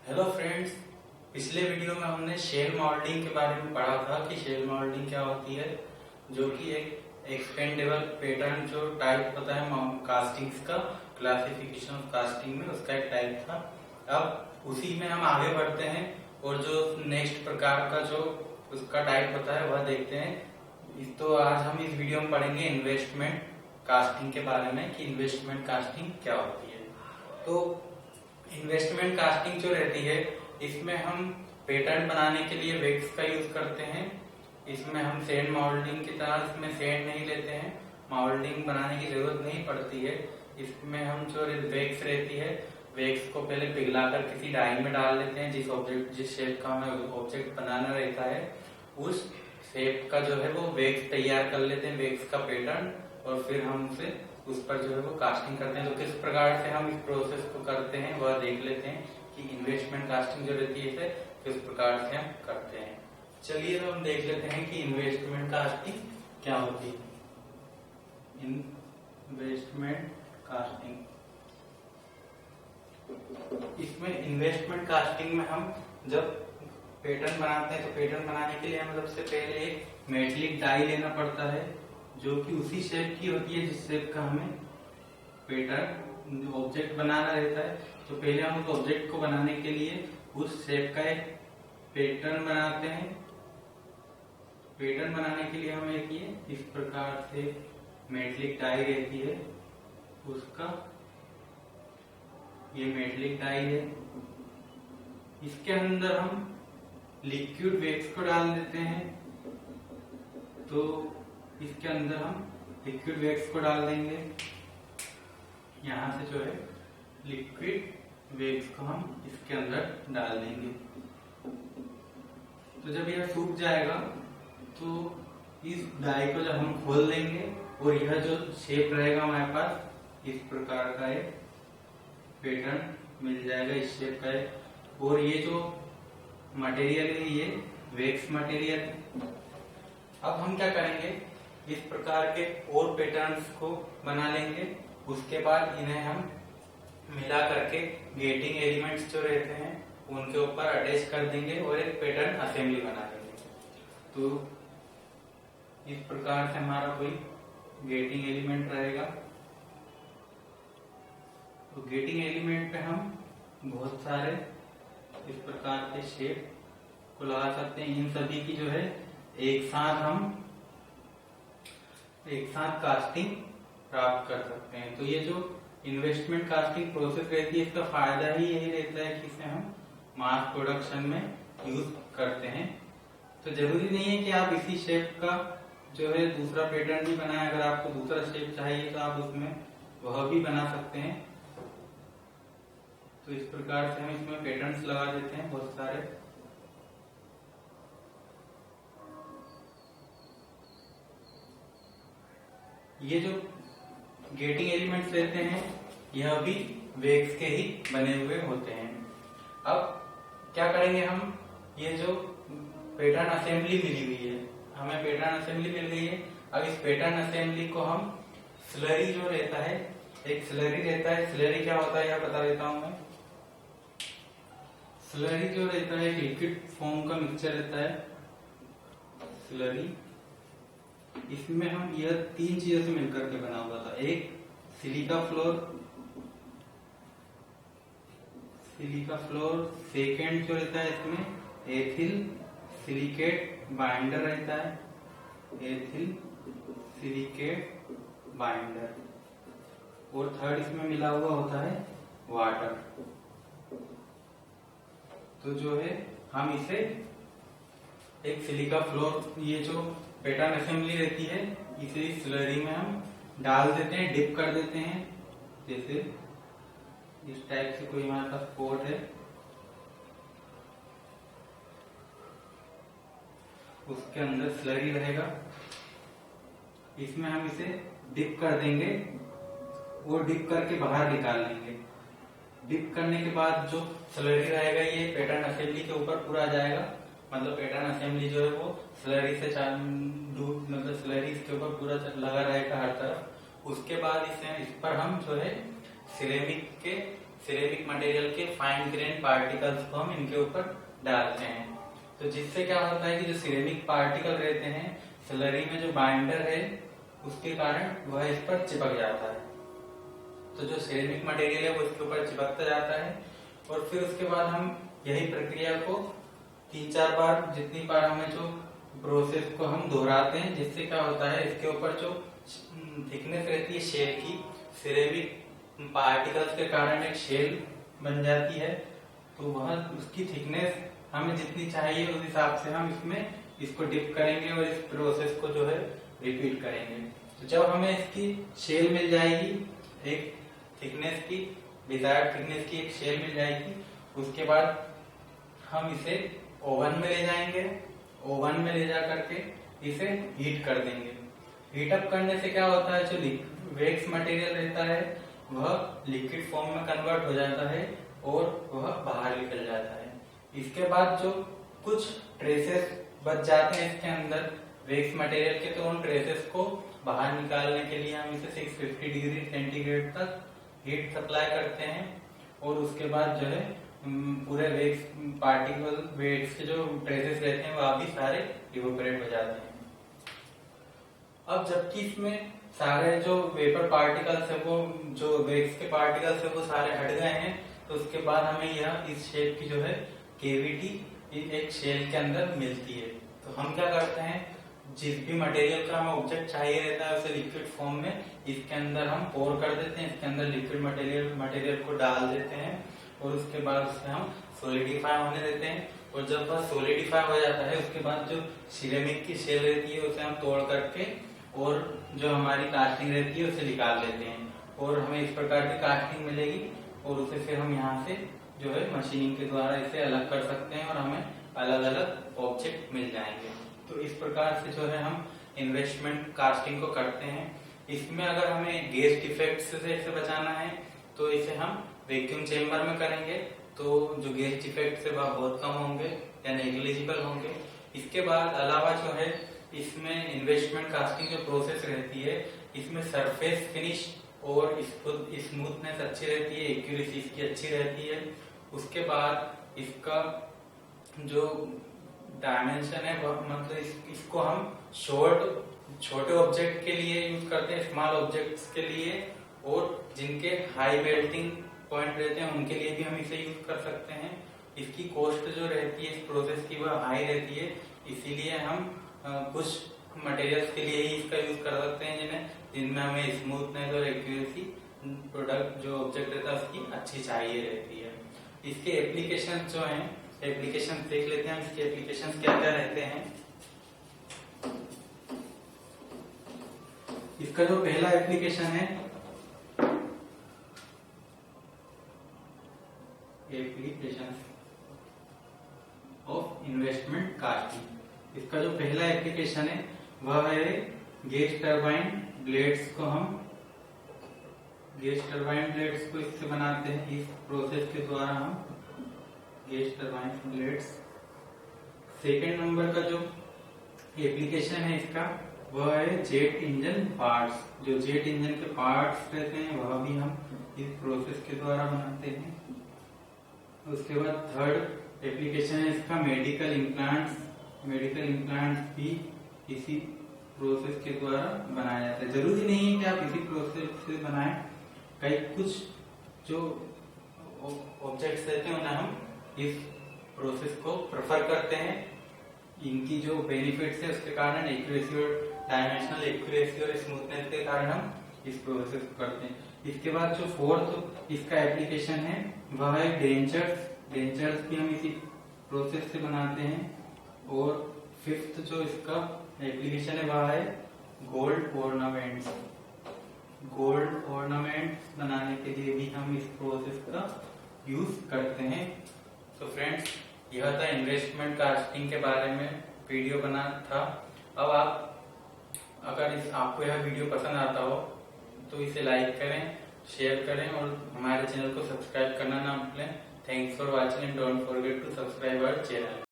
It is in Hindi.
हेलो फ्रेंड्स, पिछले वीडियो में हमने शेल मॉडलिंग के बारे में पढ़ा था कि शेल मॉडलिंग क्या होती है, जो कि एक एक्सपेंडेबल पैटर्न जो टाइप होता है कास्टिंग्स का, क्लासिफिकेशन ऑफ कास्टिंग में उसका एक टाइप था। अब उसी में हम आगे बढ़ते हैं और जो नेक्स्ट प्रकार का जो उसका टाइप होता है वह देखते हैं। तो आज हम इस वीडियो में पढ़ेंगे इन्वेस्टमेंट कास्टिंग के बारे में कि इन्वेस्टमेंट कास्टिंग क्या होती है। तो इन्वेस्टमेंट कास्टिंग जो रहती है इसमें हम पैटर्न बनाने के लिए वेक्स का यूज करते हैं। इसमें हम सैंड मॉडलिंग की तरह इसमें सैंड नहीं लेते हैं, मॉडलिंग बनाने की जरूरत नहीं पड़ती है। इसमें हम जो वेक्स रहती है वेक्स को पहले पिघलाकर किसी डाई में डाल लेते हैं। जिस शेप का हमें ऑब्जेक्ट बनाना रहता है उस शेप का जो है वो वेक्स तैयार कर लेते हैं, वेक्स का पैटर्न, और फिर हम उसे उस पर जो है वो कास्टिंग करते हैं। तो किस प्रकार से हम इस प्रोसेस को करते हैं वह देख लेते हैं कि इन्वेस्टमेंट कास्टिंग जो रहती है इसे किस प्रकार से हम करते हैं। चलिए तो हम देख लेते हैं कि इन्वेस्टमेंट कास्टिंग क्या होती है। इन्वेस्टमेंट कास्टिंग, इसमें इन्वेस्टमेंट कास्टिंग में हम जब पैटर्न बनाते हैं तो पैटर्न बनाने के लिए हमें सबसे पहले एक मेटलिक डाई लेना पड़ता है जो कि उसी शेप की होती है जिस शेप का हमें पैटर्न ऑब्जेक्ट बनाना रहता है। तो पहले हम उस ऑब्जेक्ट को बनाने के लिए उस शेप का एक पैटर्न बनाते हैं। पैटर्न बनाने के लिए हमें एक ये इस प्रकार से मेटलिक डाई रहती है, उसका ये मेटलिक डाई है। इसके अंदर हम लिक्विड वेक्स को डाल देते हैं। तो इसके अंदर हम लिक्विड वेक्स को डाल देंगे। यहाँ से जो है लिक्विड वेक्स को हम इसके अंदर डाल देंगे। तो जब यह सूख जाएगा तो इस डाई को जब हम खोल देंगे और यह जो शेप रहेगा हमारे पास इस प्रकार का एक पैटर्न मिल जाएगा, इस शेप का एक। और ये जो मटेरियल है ये वेक्स मटेरियल है। अब हम क्या करेंगे, इस प्रकार के और पैटर्न्स को बना लेंगे। उसके बाद इन्हें हम मिला करके गेटिंग एलिमेंट्स जो रहते हैं उनके ऊपर अटैच कर देंगे और एक पैटर्न असेंबली बना लेंगे। तो इस प्रकार से हमारा कोई गेटिंग एलिमेंट रहेगा। तो गेटिंग एलिमेंट पे हम बहुत सारे इस प्रकार के शेप को लगा सकते हैं। इन सभी की जो है एक साथ कास्टिंग प्राप्त कर सकते हैं। तो ये जो इन्वेस्टमेंट कास्टिंग प्रोसेस रहती है इसका फायदा ही यही रहता है कि इसे हम मास प्रोडक्शन में यूज करते हैं। तो जरूरी नहीं है कि आप इसी शेप का जो है दूसरा पैटर्न भी बनाएं। अगर आपको दूसरा शेप चाहिए तो आप उसमें वह भी बना सकते हैं। तो इस प्रकार से हम इसमें पैटर्न्स लगा देते हैं बहुत सारे। ये जो गेटिंग एलिमेंट्स रहते हैं यह भी वेक्स के ही बने हुए होते हैं। अब क्या करेंगे हम, ये जो पैटर्न असेंबली मिली हुई है, हमें पैटर्न असेंबली मिल गई है। अब इस पैटर्न असेंबली को हम स्लरी जो रहता है, एक स्लरी रहता है। स्लरी क्या होता है यह बता देता हूं मैं। स्लरी जो रहता है लिक्विड फॉर्म का मिक्सचर रहता है स्लरी। इसमें हम यह तीन चीजों से मिलकर के बना हुआ था। एक सिलिका फ्लोर, सेकेंड जो रहता है इसमें एथिल सिलिकेट बाइंडर रहता है, एथिल सिलिकेट बाइंडर, और थर्ड इसमें मिला हुआ होता है वाटर। तो जो है हम इसे एक सिलिका फ्लोर, ये जो पैटर्न असेंबली रहती है इसे इस स्लरी में हम डाल देते हैं, डिप कर देते हैं। जैसे इस टाइप से कोई हमारे पास पोर्ट है, उसके अंदर स्लरी रहेगा। इसमें हम इसे डिप कर देंगे और डिप करके बाहर निकाल लेंगे। डिप करने के बाद जो स्लरी रहेगा ये पैटर्न असेंबली के ऊपर पूरा आ जाएगा। मतलब पैटर्न असेंबली जो है वो स्लरी से मतलब स्लरी इसके ऊपर पूरा लगा रहेगा हर तरफ। उसके बाद इस पर हम जो है सिरेमिक मटेरियल के फाइन ग्रेन पार्टिकल्स को हम इनके ऊपर डालते हैं। तो जिससे क्या होता है कि जो सिरेमिक पार्टिकल रहते हैं स्लरी में जो बाइंडर है उसके कारण वह इस पर चिपक जाता है। तो जो सिरेमिक मटेरियल है वो इसके ऊपर चिपकता जाता है और फिर उसके बाद हम यही प्रक्रिया को 3-4 बार, जितनी बार हमें जो प्रोसेस को हम दोहराते हैं, जिससे क्या होता है इसके ऊपर जो थिकनेस रहती है शेल की, सिरेमिक पार्टिकल्स के कारण एक शेल बन जाती है। तो वह उसकी थिकनेस हमें जितनी चाहिए उस हिसाब से हम इसमें इसको डिप करेंगे और इस प्रोसेस को जो है रिपीट करेंगे। तो जब हमें इसकी शेल मिल जाएगी, एक थिकनेस की, डिजायर्ड थिकनेस की एक शेल मिल जाएगी, उसके बाद हम इसे ओवन में ले जाएंगे। ओवन में ले जा करके इसे हीट कर देंगे। हीट अप करने से क्या होता है, जो वैक्स मटेरियल रहता है वह लिक्विड फॉर्म में कन्वर्ट हो जाता है और वह बाहर निकल जाता है। इसके बाद जो कुछ ट्रेसेस बच जाते हैं इसके अंदर वैक्स मटेरियल के, तो उन ट्रेसेस को बाहर निकालने के लिए हम इसे 650 डिग्री सेंटीग्रेड तक हीट सप्लाई करते हैं और उसके बाद जो है पूरे वैक्स पार्टिकल, वैक्स के जो ट्रेसेस रहते हैं वह भी सारे इवोपरेट हो जाते हैं। अब जबकि इसमें सारे जो वेपर पार्टिकल्स है, वो जो वैक्स के पार्टिकल्स है वो सारे हट गए हैं, तो उसके बाद हमें यह इस शेप की जो है केविटी एक शेल के अंदर मिलती है। तो हम क्या करते हैं, जिस भी मटेरियल का हमें ऑब्जेक्ट चाहिए रहता है उसे लिक्विड फॉर्म में इसके अंदर हम पोर कर देते हैं, इसके अंदर लिक्विड मटेरियल को डाल देते हैं और उसके बाद उसे हम सोलिडिफाई होने देते हैं। और जब वह सोलिडिफाई हो जाता है उसके बाद जो सिरेमिक की शेल रहती है उसे हम तोड़ करके और जो हमारी कास्टिंग रहती है उसे निकाल लेते हैं और हमें इस प्रकार की कास्टिंग मिलेगी और उसे फिर हम यहाँ से जो है मशीनिंग के द्वारा इसे अलग कर सकते हैं और हमें अलग अलग ऑब्जेक्ट मिल जाएंगे। तो इस प्रकार से जो है हम इन्वेस्टमेंट कास्टिंग को करते हैं। इसमें अगर हमें गेज डिफेक्ट से इसे बचाना है तो इसे हम वैक्यूम चेम्बर में करेंगे, तो जो गेज डिफेक्ट है वह बहुत कम होंगे या नेग्लिजिबल होंगे। इसके बाद अलावा जो है इसमें इन्वेस्टमेंट कास्टिंग जो प्रोसेस रहती है इसमें सरफेस फिनिश और स्मूथनेस अच्छी रहती है, एक्यूरेसी इसकी अच्छी रहती है। उसके बाद इसका जो डायमेंशन है मतलब इसको हम छोटे ऑब्जेक्ट के लिए यूज करते हैं, स्मॉल ऑब्जेक्ट्स के लिए, और जिनके हाई मेल्टिंग पॉइंट रहते हैं उनके लिए भी हम इसे यूज कर सकते हैं। इसकी कॉस्ट जो रहती है इस प्रोसेस की वह हाई रहती है, इसीलिए हम कुछ मटेरियल्स के लिए ही इसका यूज कर सकते हैं जिनमें हमें स्मूथनेस और एक्यूरेसी प्रोडक्ट जो ऑब्जेक्ट रहता है उसकी अच्छी चाहिए रहती है। इसके एप्लीकेशन जो हैं, एप्लीकेशन देख लेते हैं इसके एप्लीकेशन क्या क्या रहते हैं। इसका जो पहला एप्लीकेशन है एप्लीकेशन ऑफ इन्वेस्टमेंट कास्टिंग, इसका जो पहला एप्लीकेशन है वह है गैस टरबाइन ब्लेड्स को हम गैस टरबाइन ब्लेड्स को इससे बनाते हैं। इस प्रोसेस के द्वारा हम gas turbine blades. Second number का जो एप्लीकेशन है इसका वह है जेट इंजन पार्ट्स, जो जेट इंजन के पार्ट्स रहते हैं वह भी हम इस प्रोसेस के द्वारा बनाते हैं। उसके बाद थर्ड एप्लीकेशन है इसका मेडिकल इम्प्लांट्स, मेडिकल इम्प्लांट्स भी इसी प्रोसेस के द्वारा बनाया जाता है। जरूरी नहीं है कि आप इसी प्रोसेस से बनाएं, कई कुछ जो ऑब्जेक्ट्स रहते हैं उन्हें हम इस प्रोसेस को प्रेफर करते हैं। इनकी जो बेनिफिट्स है उसके कारण एक्यूरेसी और डायमेंशनल एक्यूरेसी और स्मूथनेस के कारण हम इस प्रोसेस को करते हैं। इसके बाद जो फोर्थ इसका एप्लीकेशन है वह है डेंचर्स, डेंचर्स भी हम इसी प्रोसेस से बनाते हैं। और फिफ्थ जो इसका एप्लीकेशन है वह है गोल्ड ऑर्नामेंट्स, गोल्ड ऑर्नामेंट्स बनाने के लिए भी हम इस प्रोसेस का यूज करते हैं। तो फ्रेंड्स यह था इन्वेस्टमेंट कास्टिंग के बारे में वीडियो बना था। अब आप अगर आपको यह वीडियो पसंद आता हो तो इसे लाइक करें, शेयर करें और हमारे चैनल को सब्सक्राइब करना ना भूलें। Thanks for watching and don't forget to subscribe our channel.